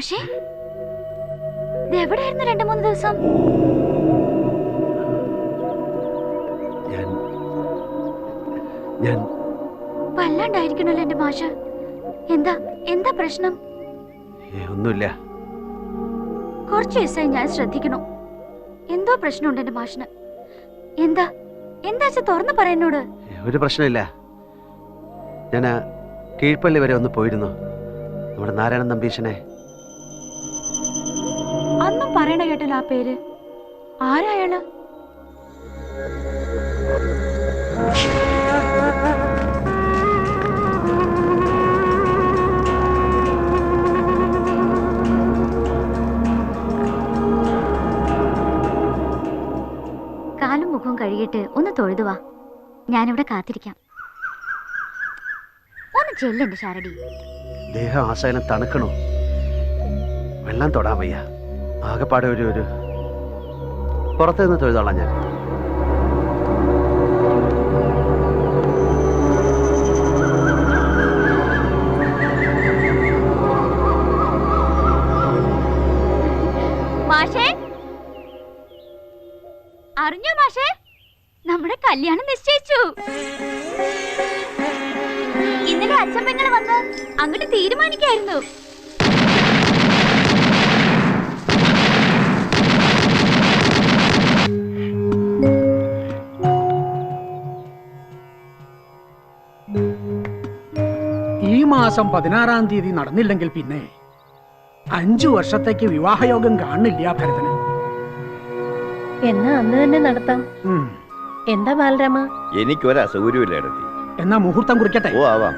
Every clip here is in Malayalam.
മാഷേ, എവിടെയായിരുന്നു 2-3 ദിവസം? വല്ലാണ്ടായിരിക്കണല്ലോ എന്റെ മാഷ. എന്താ എന്താ പ്രശ്നം? ഒന്നുമില്ല. കുറച്ച് ദിവസമായി ഞാൻ ശ്രദ്ധിക്കണു. എന്തോ പ്രശ്നമുണ്ട് എന്റെ മാഷിന്. എന്താ എന്താ തുറന്നു പറയുന്നോട്? ഒരു പ്രശ്നമില്ല. ഞാൻ കീഴ്പള്ളി വരെ ഒന്ന് പോയിരുന്നു. നമ്മുടെ നാരായണൻ നമ്പീശനെ. അന്നും പറയണ കേട്ടല്ലോ ആ പേര്. ആരായാള്? കാലും മുഖവും കഴുകിയിട്ട് ഒന്ന് തൊഴുതുവാ. ഞാനിവിടെ കാത്തിരിക്കാം. ഒന്ന് ചെല്ലെന്റെ ശാരടി. ദേഹം ആശാനം തണുക്കണോ? വെള്ളം തൊടാൻ വയ്യ. ആകെപ്പാടെ ഒരു പുറത്ത് നിന്ന് തൊഴുതോളാം ഞാൻ. മാഷേ, അറിഞ്ഞോ മാഷേ, നമ്മുടെ കല്യാണം നിശ്ചയിച്ചു. ഇന്നലെ അച്ഛൻ പെങ്ങള് വന്ന് അങ്ങോട്ട് തീരുമാനിക്കായിരുന്നു. ഈ മാസം 16-ാം തീയതി നടന്നില്ലെങ്കിൽ പിന്നെ 5 വർഷത്തേക്ക് വിവാഹയോഗം കാണില്ല ഭരതന്. എന്നാ അന്ന് തന്നെ നടത്താം. എന്താ ബാലരാമ? എനിക്കൊരു അസൗകര്യമില്ല. എന്നാ മുഹൂർത്തം കുറിക്കട്ടെ. ഓ ആവാം.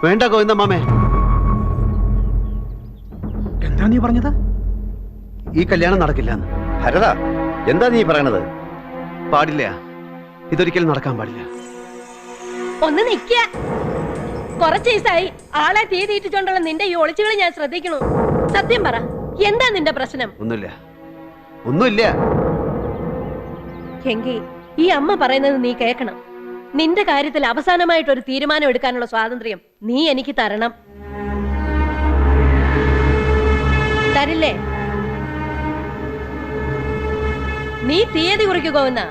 വേണ്ട ഗോവിന്ദ മാമേ. എന്താ നീ പറഞ്ഞത്? ഈ കല്യാണം നടക്കില്ല. ഭരത, എന്താ നീ പറയണത്? പാടില്ല. ഇതൊരിക്കലും നടക്കാൻ പാടില്ല. ഒന്ന് നിക്ക. കുറച്ച് ദിവസമായി ആളെ തീ തീറ്റിച്ചോണ്ടുള്ള നിന്റെ ഈ ഒളിച്ചുകൾ ഞാൻ ശ്രദ്ധിക്കണു. സത്യം പറ, എന്താ നിന്റെ പ്രശ്നം? ഒന്നുമില്ല. എങ്കി ഈ അമ്മ പറയുന്നത് നീ കേൾക്കണം. നിന്റെ കാര്യത്തിൽ അവസാനമായിട്ട് ഒരു തീരുമാനം എടുക്കാനുള്ള സ്വാതന്ത്ര്യം നീ എനിക്ക് തരണം. തരില്ലേ? നീ തീയതി കുറിക്കുകയെന്ന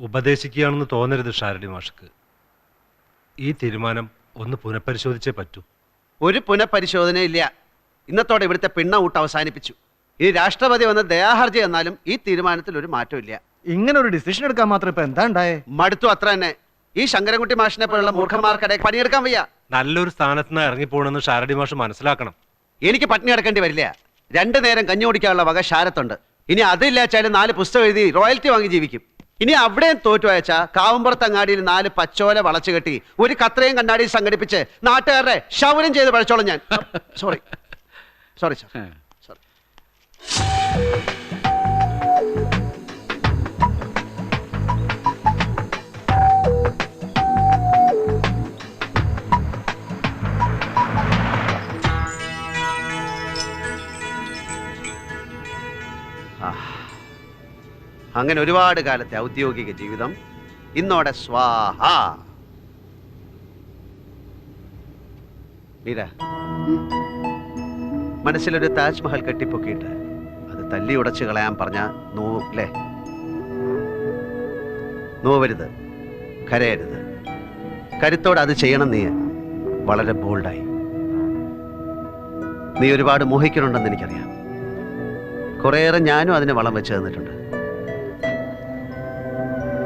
ഉപദേശിക്കുകയാണെന്ന് തോന്നരുത് ഷാരടി മാഷക്ക്. ഈ തീരുമാനം ഒന്ന് പുനഃപരിശോധിച്ചേ പറ്റൂ. ഒരു പുനഃപരിശോധനയില്ല. ഇന്നത്തോടെ ഇവിടുത്തെ പിണ്ണ അവസാനിപ്പിച്ചു. ഈ രാഷ്ട്രപതി വന്ന് ദയാഹർജി എന്നാലും ഈ തീരുമാനത്തിൽ ഒരു മാറ്റമില്ല. ഇങ്ങനെ ഒരു ഡിസിഷൻ എടുക്കാൻ മാത്രം ഇപ്പൊ എന്താ ഉണ്ടായേ? മടുത്തു, അത്ര തന്നെ. ഈ ശങ്കരൻകുട്ടി മാഷിനെ പോലുള്ള മൂർഖന്മാർക്കിടെ പണിയെടുക്കാൻ വയ്യ. നല്ലൊരു സ്ഥാനത്ത് നിന്ന് ഇറങ്ങിപ്പോണെന്ന് ഷാരടി മാഷ് മനസ്സിലാക്കണം. എനിക്ക് പട്ടിണി കിടക്കേണ്ടി വരില്ല. 2 നേരം കഞ്ഞി കുടിക്കാനുള്ള വക ശാരത്തുണ്ട്. ഇനി അതില്ലാച്ചാലും 4 പുസ്തകം എഴുതി റോയൽറ്റി വാങ്ങി ജീവിക്കും. ഇനി അവിടെയും തോറ്റു അയച്ച കാവുമ്പുറത്ത് അങ്ങാടിയിൽ 4 പച്ചോല വളച്ചു കെട്ടി ഒരു കത്രയും കണ്ണാടിയിൽ സംഘടിപ്പിച്ച് നാട്ടുകാരുടെ ക്ഷൗരം ചെയ്ത് പഠിച്ചോളാം ഞാൻ. Sorry sorry sir. സോറി. അങ്ങനെ ഒരുപാട് കാലത്തെ ഔദ്യോഗിക ജീവിതം ഇന്നോടെ സ്വാഹ. മീര, മനസ്സിലൊരു താജ്മഹൽ കെട്ടിപ്പൊക്കിയിട്ട് അത് തല്ലി ഉടച്ചു കളയാൻ പറഞ്ഞ നോവല്ലേ? നോവരുത്, കരയരുത്. കരുത്തോടെ അത് ചെയ്യണം. നീ വളരെ ബോൾഡായി. നീ ഒരുപാട് മോഹിക്കണുണ്ടെന്ന് എനിക്കറിയാം. കുറേയേറെ ഞാനും അതിന് വളം വെച്ച് തന്നിട്ടുണ്ട്.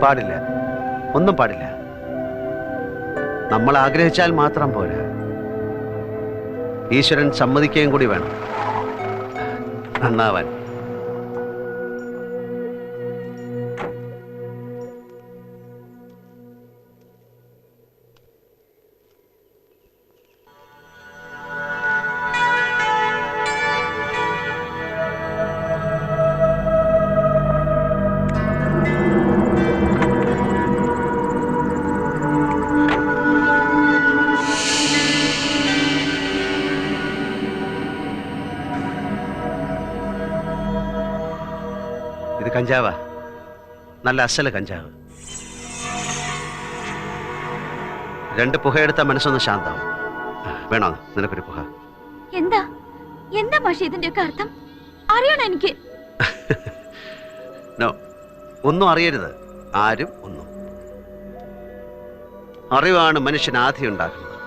പാടില്ല, ഒന്നും പാടില്ല. നമ്മൾ ആഗ്രഹിച്ചാൽ മാത്രം പോരാ, ഈശ്വരൻ സമ്മതിക്കുകയും കൂടി വേണം നന്നാവാൻ. കഞ്ചാവാ, നല്ല അസല കഞ്ചാവ്. 2 പുകയെടുത്ത മനസ്സൊന്ന് ശാന്താവും. വേണോ നിനക്കൊരു പുക? എന്താ എന്താ മാഷെ ഇതിന്റെയൊക്കെ അർത്ഥം അറിയണം എനിക്ക്. നോ, ഒന്നും അറിയരുത്, ആരും ഒന്നും. അറിവാണ് മനുഷ്യൻ ആദ്യം ഉണ്ടാക്കുന്നത്.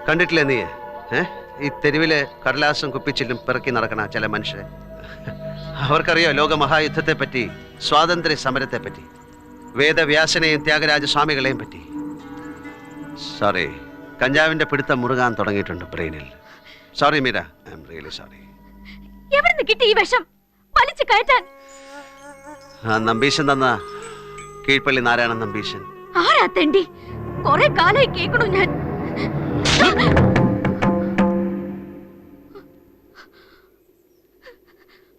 കണ്ടിട്ടില്ലേ നീ ഈ തെരുവില് കടലാസും കുപ്പിച്ചില്ലും പിറക്കി നടക്കണ ചില മനുഷ്യരെ? അവർക്കറിയോ ലോകമഹായുദ്ധത്തെ പറ്റി, സ്വാതന്ത്ര്യ സമരത്തെ പറ്റി, വേദവ്യാസനെയും ത്യാഗരാജ സ്വാമികളെയും പറ്റി. സോറി, കഞ്ചാവിന്റെ പിടുത്തം മുറുകാൻ തുടങ്ങിയിട്ടുണ്ട് ബ്രെയിനിൽ. Sorry Meera, I am really sorry. എവിടുന്ന് കിട്ടി ഈ വിഷം വലിച്ചു കയറ്റാൻ? ആ നമ്പീശൻ തന്ന, കീഴ്പള്ളി നാരായണൻ നമ്പീശൻ. ആരാ തെണ്ടി? കുറെ കാലായി കേൾക്കണു ഞാൻ.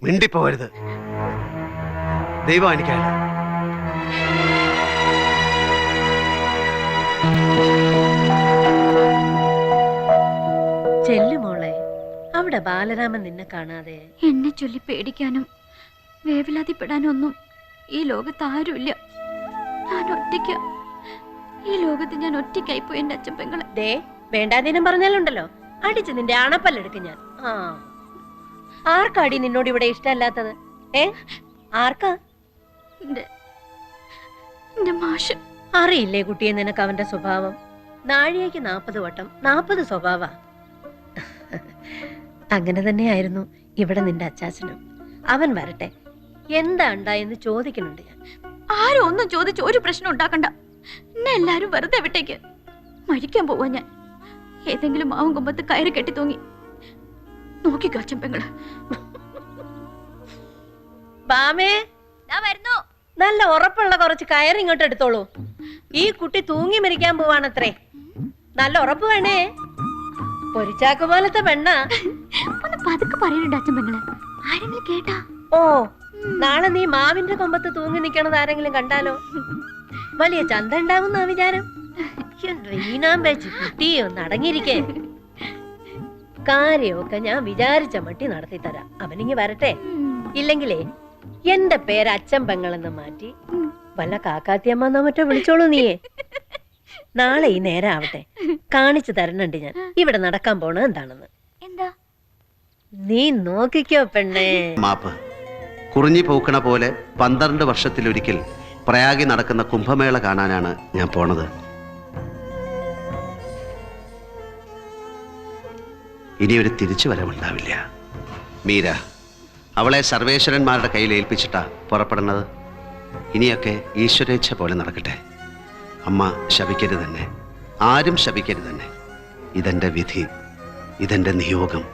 മിണ്ടിപ്പോവരുത്, ദൈവം എനിക്കല്ല. ചെല്ലുമോളെ, അവിടെ ബാലരാമൻ നിന്നെ കാണാതെ. എന്നെ ചൊല്ലി പേടിക്കാനും വേവലാതിപ്പെടാനും ഒന്നും ഈ ലോകത്ത് ആരുമില്ല. ഞാൻ ഒറ്റയ്ക്ക. ഈ ലോകത്ത് ഞാൻ ഒറ്റയ്ക്കായിപ്പോയി എന്റെ അച്ഛൻ പെങ്ങളെ. ദേ, വേണ്ടാതീനം പറഞ്ഞാലുണ്ടല്ലോ അടിച്ച് നിന്റെ അണപ്പല്ലെടുക്കും ഞാൻ. ആർക്കാടി നിന്നോട് ഇവിടെ ഇഷ്ടമല്ലാത്തത്? ആർക്കാ? എന്റെ മാഷ്. അറിയില്ലേ കുട്ടിയെ നിനക്ക് അവന്റെ സ്വഭാവം? നാഴികയ്ക്ക് 40 വട്ടം 40 സ്വഭാവ. അങ്ങനെ തന്നെയായിരുന്നു ഇവിടെ നിന്റെ അച്ചാച്ചനും. അവൻ വരട്ടെ, എന്താ ഉണ്ടായെന്ന് ചോദിക്കുന്നുണ്ട് ഞാൻ. ആരും ഒന്നും ചോദിച്ച് ഒരു പ്രശ്നം ഉണ്ടാക്കണ്ട. എന്നെ എല്ലാരും വെറുതെ വിട്ടേക്ക്. മരിക്കാൻ പോവാ ഞാൻ. ഏതെങ്കിലും മാവും കൊമ്പത്ത് കയറി കെട്ടി തൂങ്ങി നോക്കിക്കോ അച്ഛൻ പെങ്ങള്. ബാമേ, വരുന്നു. നല്ല ഉറപ്പുള്ള കുറച്ച് കയറി ഇങ്ങോട്ട് എടുത്തോളൂ. ഈ കുട്ടി തൂങ്ങി മരിക്കാൻ പോവാണത്രേ. നല്ല ഉറപ്പ് വേണേ. പൊരിച്ചാക്ക് പോലത്തെ പെണ്ണ. ഒന്ന് പതുക്കെ പറയുന്നുണ്ട് അച്ഛൻ പെങ്ങള്. ആരെങ്കിലും കേട്ടാ? ഓ, നാളെ നീ മാവിന്റെ കൊമ്പത്ത് തൂങ്ങി നിക്കണത് ആരെങ്കിലും കണ്ടാലോ? വലിയ ചന്ത ഉണ്ടാവുന്ന വിചാരം. കുട്ടി ഒന്ന് അടങ്ങിയിരിക്കേ. കാര്യമൊക്കെ ഞാൻ വിചാരിച്ച മട്ടി നടത്തി തരാം. അവനിങ്ങി വരട്ടെ. ഇല്ലെങ്കിലേ എന്റെ പേര് അച്ഛൻ പെങ്ങളെന്ന് മാറ്റി വല്ല കാക്കാത്തിയമ്മ മറ്റോ വിളിച്ചോളൂ നീയേ. നാളെ ഈ നേരം ആവട്ടെ, കാണിച്ചു തരണുണ്ട് ഞാൻ ഇവിടെ നടക്കാൻ പോണ എന്താണെന്ന്. എന്താ? നീ നോക്കിക്കോ പെണ്ണേ. മാപ്പ്. കുറിഞ്ഞി പൂക്കണ പോലെ 12 വർഷത്തിലൊരിക്കൽ പ്രയാഗി നടക്കുന്ന കുംഭമേള കാണാനാണ് ഞാൻ പോണത്. ഇനിയൊരു തിരിച്ചു വരവുണ്ടാവില്ല. മീര, അവളെ സർവേശ്വരന്മാരുടെ കയ്യിൽ ഏൽപ്പിച്ചിട്ടാ പുറപ്പെടുന്നത്. ഇനിയൊക്കെ ഈശ്വരേച്ഛ പോലെ നടക്കട്ടെ. അമ്മ ശപിക്കരുത് തന്നെ, ആരും ശപിക്കരുത് തന്നെ. ഇതെന്റെ വിധി, ഇതെന്റെ നിയോഗം.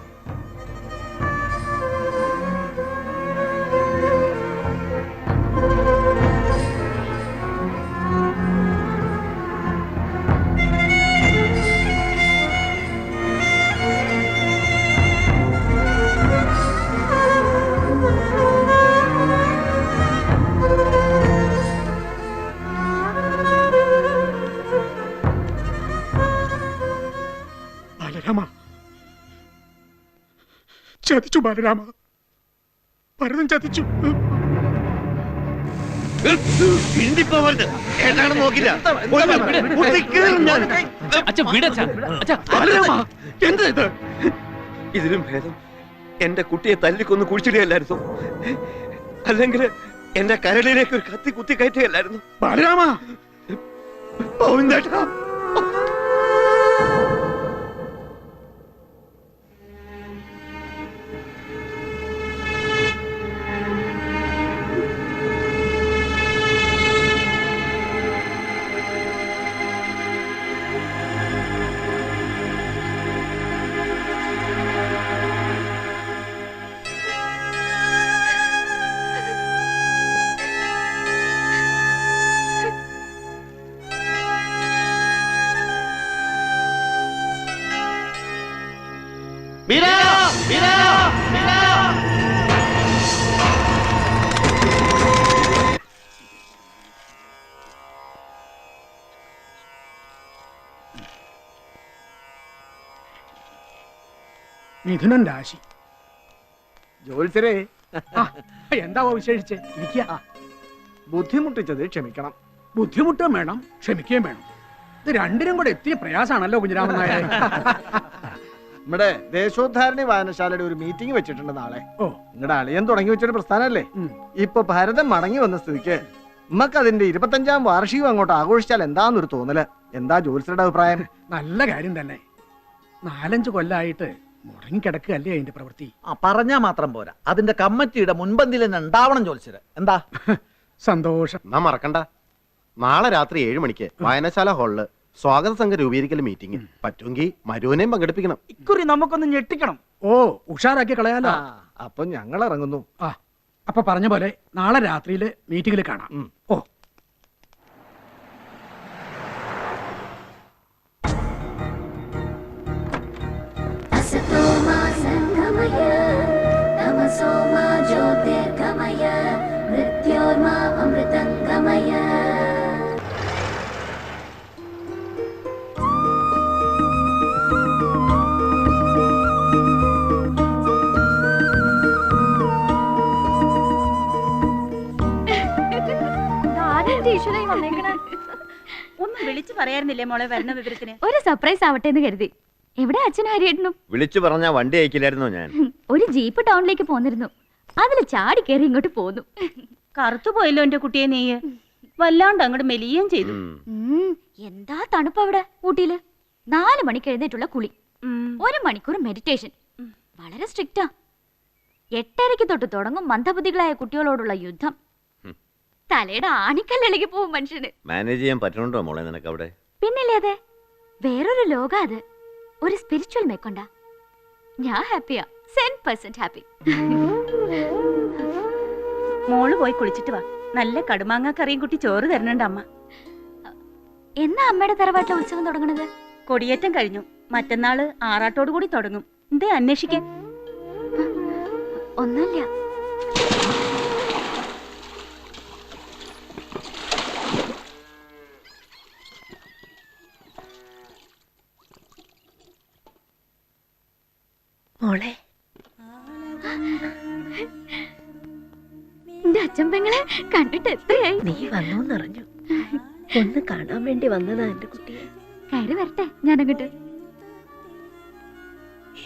ബാലരാമ, ചതിച്ചു ബാലരാമ, ഭരതൻ ചതിച്ചു. എന്താ ഇത്? ഇതിലും ഭേദം എന്റെ കുട്ടിയെ തല്ലിക്കൊന്ന് കുഴിച്ചിടുകയല്ലായിരുന്നു, അല്ലെങ്കിൽ എന്റെ കരളിലേക്ക് ഒരു കത്തി കുത്തി കയറ്റുകയല്ലായിരുന്നു. ബാലരാമ, ഗോവിന്ദേട്ടാ, മീര, മീര, മീര. മിഥുനൻ രാശി. ജോത്സരെ, എന്താവോ വിശേഷിച്ച് ഇരിക്കുക. ബുദ്ധിമുട്ടിച്ചത് ക്ഷമിക്കണം. ബുദ്ധിമുട്ടും വേണം, ക്ഷമിക്കുകയും വേണം. ഇത് രണ്ടിനും കൂടെ എത്തിയ പ്രയാസാണല്ലോ കുഞ്ഞിരാമൻ നായരെ. നമ്മുടെ ദേശോദ്ധാരണി വായനശാലയുടെ ഒരു മീറ്റിംഗ് വെച്ചിട്ടുണ്ട് നാളെ. ഓ, നിങ്ങളുടെ അളിയൻ തുടങ്ങി വെച്ചൊരു പ്രസ്ഥാനല്ലേ. ഉം. ഇപ്പൊ ഭാരതം മടങ്ങി വന്ന സ്ഥിതിക്ക് നമുക്ക് അതിന്റെ 25ാം വാർഷികം അങ്ങോട്ട് ആഘോഷിച്ചാൽ എന്താന്നൊരു തോന്നല്. എന്താ ജോത്സ്യരുടെ അഭിപ്രായം? നല്ല കാര്യം തന്നെ. 4-5 കൊല്ലായിട്ട് മുടങ്ങിക്കിടക്കുകയല്ലേ അതിന്റെ പ്രവൃത്തി. പറഞ്ഞാ മാത്രം പോരാ, അതിന്റെ കമ്മിറ്റിയുടെ മുൻപന്തിയിൽ തന്നെ ഉണ്ടാവണം ജോത്സ്യര്. എന്താ? സന്തോഷം. നാം മറക്കണ്ട, നാളെ രാത്രി 7 മണിക്ക് വായനശാല ഹാളില് സ്വാഗത സംഘ രൂപീകരിക്കൽ മീറ്റിംഗ്. പറ്റുമെങ്കിൽ മരുവിനെയും പങ്കെടുപ്പിക്കണം. ഇക്കുറി നമുക്കൊന്ന് ഞെട്ടിക്കണം. ഓ, ഉഷാറാക്കി കളയാലോ. അപ്പൊ ഞങ്ങൾ ഇറങ്ങുന്നു. അപ്പൊ പറഞ്ഞ പോലെ നാളെ രാത്രിയില് മീറ്റിംഗിൽ കാണാം. ഓ, असतो मा संगमय तमसो मा ज्योतिर्गमय मृत्योर्मा अमृतंगमय. ഒന്നും വിളിച്ചു പറയാറുന്നില്ലേ മോളെ വരുന്ന വിവരത്തിന്? ഒരു സർപ്രൈസ് ആവട്ടെ എന്ന് കരുതി. എവിടെ അച്ഛനും ഹരിയേട്ടനും? വിളിച്ചു പറഞ്ഞാ വണ്ടി അയക്കില്ലായിരുന്നോ ഞാൻ? ഒരു ജീപ്പ് ടൗണിലേക്ക് പോന്നിരുന്നു. അതിൽ ചാടി കയറി ഇങ്ങോട്ട് പോന്നു. കറുത്തു പോയല്ലോ എന്റെ കുട്ടിയെ നീ. വല്ലാണ്ട് അങ്ങോട്ട് മെലിയും ചെയ്തു. എന്താ തണുപ്പ് അവിടെ ഊട്ടിയില്. 4 മണിക്ക് എഴുന്നേറ്റുള്ള കുളി, 1 മണിക്കൂർ മെഡിറ്റേഷൻ. വളരെ സ്ട്രിക്റ്റാ. 8:30 തൊട്ട് തുടങ്ങും മന്ദബുദ്ധികളായ കുട്ടികളോടുള്ള യുദ്ധം. തലയുടെ ആണിക്കല്ലിളകി പോവും മനുഷ്യന്. മാനേജ് ചെയ്യാൻ പറ്റണുണ്ടോ മോളെ നിനക്ക് അവിടെ? പിന്നല്ലേ അതെ, വേറൊരു ലോക അത്. ഒരു സ്പിരിച്വൽ മേക്കൊണ്ട. ഞാൻ ഹാപ്പിയാ, 100% ഹാപ്പി. മോള് പോയി കുളിച്ചിട്ട് വാ. നല്ല കടുമാങ്ങ കറിയും കുട്ടി ചോറ് തരണുണ്ട് അമ്മ. എന്നാ അമ്മയുടെ തറവാട്ടിലെ ഉത്സവം തുടങ്ങണത്? കൊടിയേറ്റം കഴിഞ്ഞു. മറ്റന്നാള് ആറാട്ടോട് കൂടി തുടങ്ങും. എന്തേ അന്വേഷിക്കാൻ? ഒന്നുമില്ല. മോളെ, എന്റെ അച്ഛൻ-പെങ്ങളെ കണ്ടിട്ട് എത്രയായി? നീ വന്നോന്നറിഞ്ഞു. ഒന്ന് കാണാൻ വേണ്ടി വന്നതാ എന്റെ കുട്ടിയെ. കയറി വരട്ടെ ഞാനങ്ങോട്ട്.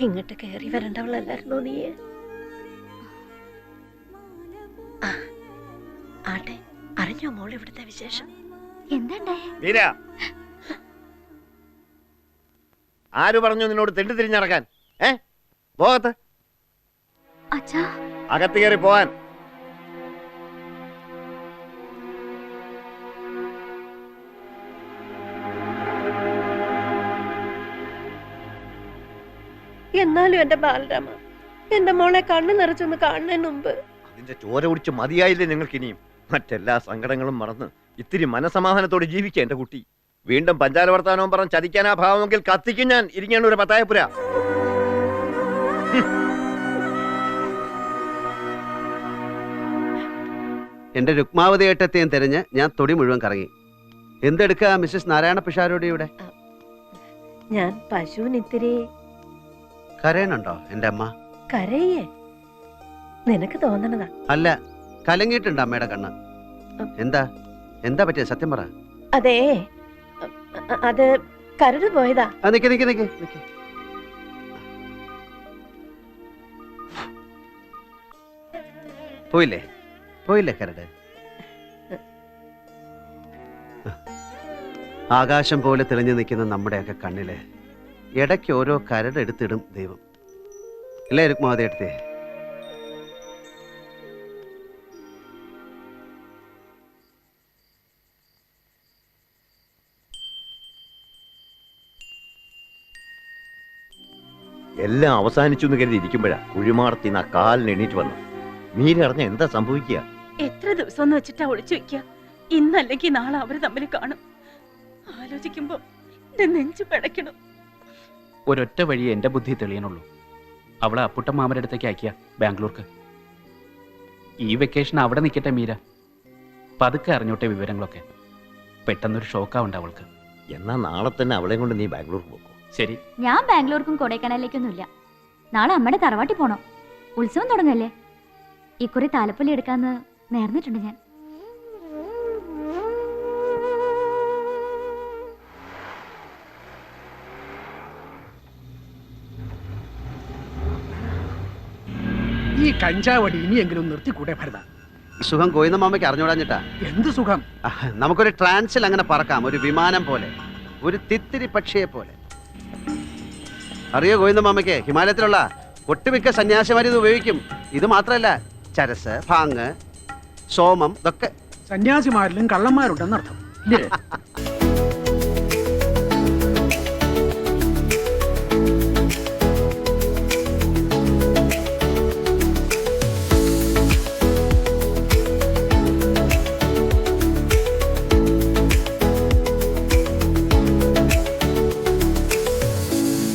ഇങ്ങോട്ട് കയറി വരണ്ടവളല്ലായിരുന്നോ നീ? ആട്ടെ, അറിഞ്ഞോ മോൾ ഇവിടുത്തെ വിശേഷം? എന്താ? വീര, ആര് പറഞ്ഞു നിന്നോട് തെണ്ടി തിരിഞ്ഞടക്കാൻ? പോകത്ത് അച്ഛാ, അകത്ത് കയറി പോവാൻ. എന്നാലും എന്റെ ബാലരാമ, എന്റെ മോളെ കണ്ണു നിറച്ചൊന്ന് കാണുന്നതിന് മുമ്പ്. അതിന്റെ ചോര കുടിച്ച് മതിയായില്ലേ നിങ്ങൾക്ക് ഇനിയും? മറ്റെല്ലാ സങ്കടങ്ങളും മറന്ന് ഇത്തിരി മനസമാധാനത്തോടെ ജീവിക്കുക എന്റെ കുട്ടി. വീണ്ടും പഞ്ചാര വർത്താനവും പറഞ്ഞ് ചതിക്കാനാ ഭാവമെങ്കിൽ കത്തിക്കും ഞാൻ. ഇരിങ്ങാണ് ഒരു പത്തായപ്പുര. എന്റെ രുക്മാവതി ഏട്ടത്തെയും തിരഞ്ഞ് ഞാൻ തൊടി മുഴുവൻ കറങ്ങി. എന്തെടുക്കുക മിസ്സസ് നാരായണ പിഷാരോടി ഇവിടെ? ഞാൻ പശുവിന് ഇത്തിരി. കരയണുണ്ടോ എന്റെ അമ്മ? കരയേ? നിനക്ക് തോന്നണതാ. അല്ല, കലങ്ങിയിട്ടുണ്ട് അമ്മയുടെ കണ്ണ്. എന്താ എന്താ പറ്റിയ? സത്യം പറ. അതേ, അത് കരട് പോയതാ. നിക്ക് നിക്ക് നിക്ക് നിക്ക്. പോയില്ലേ പോയില്ലേ കരട്? ആകാശം പോലെ തെളിഞ്ഞു നിൽക്കുന്ന നമ്മുടെയൊക്കെ കണ്ണില് ഇടയ്ക്ക് ഓരോ കരട് എടുത്തിടും ദൈവം. ഇല്ലേ രുക്മാവതി എടുത്തേ? എല്ലാം അവസാനിച്ചു എന്ന് കരുതി ഇരിക്കുമ്പോഴാ കുഴിമാടത്തിന്ന് ആ കാലിന് എണീറ്റ് വന്നു. മീരറിഞ്ഞ എന്താ സംഭവിക്കുക? എത്ര ദിവസം എന്ന് വെച്ചിട്ടാ ഒളിച്ചു വെക്കുക? ഇന്നല്ലെങ്കിൽ നാളെ അവര് തമ്മിൽ കാണും. ആലോചിക്കുമ്പോ എന്റെ നെഞ്ചു പിടയ്ക്കണം. ഒരൊറ്റ വഴി എന്റെ ബുദ്ധി തെളിയണുള്ളൂ. അവളെ അപ്പുട്ടൻ മാമരുടെ അടുത്തേക്ക് അയക്കുക, ബാംഗ്ലൂർക്ക്. ഈ വെക്കേഷൻ അവിടെ നിൽക്കട്ടെ മീര. പതുക്കെ അറിഞ്ഞോട്ടെ വിവരങ്ങളൊക്കെ. പെട്ടെന്നൊരു ഷോക്കാവണ്ട അവൾക്ക്. എന്നാ നാളെ തന്നെ അവളെ കൊണ്ട് നീ ബാംഗ്ലൂർക്ക് പോക്കോ. ശരി. ഞാൻ ബാംഗ്ലൂർക്കും കൊടൈക്കനാലിലേക്കൊന്നുമില്ല. നാളെ അമ്മയുടെ തറവാട്ടി പോണം. ഉത്സവം തുടങ്ങല്ലേ? ഇക്കുറി താലപ്പൊലി എടുക്കാന്ന് നേർന്നിട്ടുണ്ട് ഞാൻ. ഈ കഞ്ചാവടി ഇനിയെങ്കിലും നിർത്തിക്കൂടെ ഭരത? ഈ സുഖം ഗോവിന്ദമാമയ്ക്ക് അറിഞ്ഞോടാഞ്ഞിട്ടാ. എന്ത് സുഖം! നമുക്കൊരു ട്രാൻസിൽ അങ്ങനെ പറക്കാം, ഒരു വിമാനം പോലെ, ഒരു തിത്തിരി പക്ഷിയെ പോലെ. അറിയോ ഗോവിന്ദമാമയ്ക്ക്, ഹിമാലയത്തിലുള്ള ഒട്ടുമിക്ക സന്യാസിമാർ ഇത് ഉപയോഗിക്കും. ഇത് മാത്രമല്ല, ചരസ്, ഭാങ്, സോമം, ഇതൊക്കെ. സന്യാസിമാരിലും കള്ളന്മാരുണ്ടെന്നർത്ഥം ഇല്ലേ?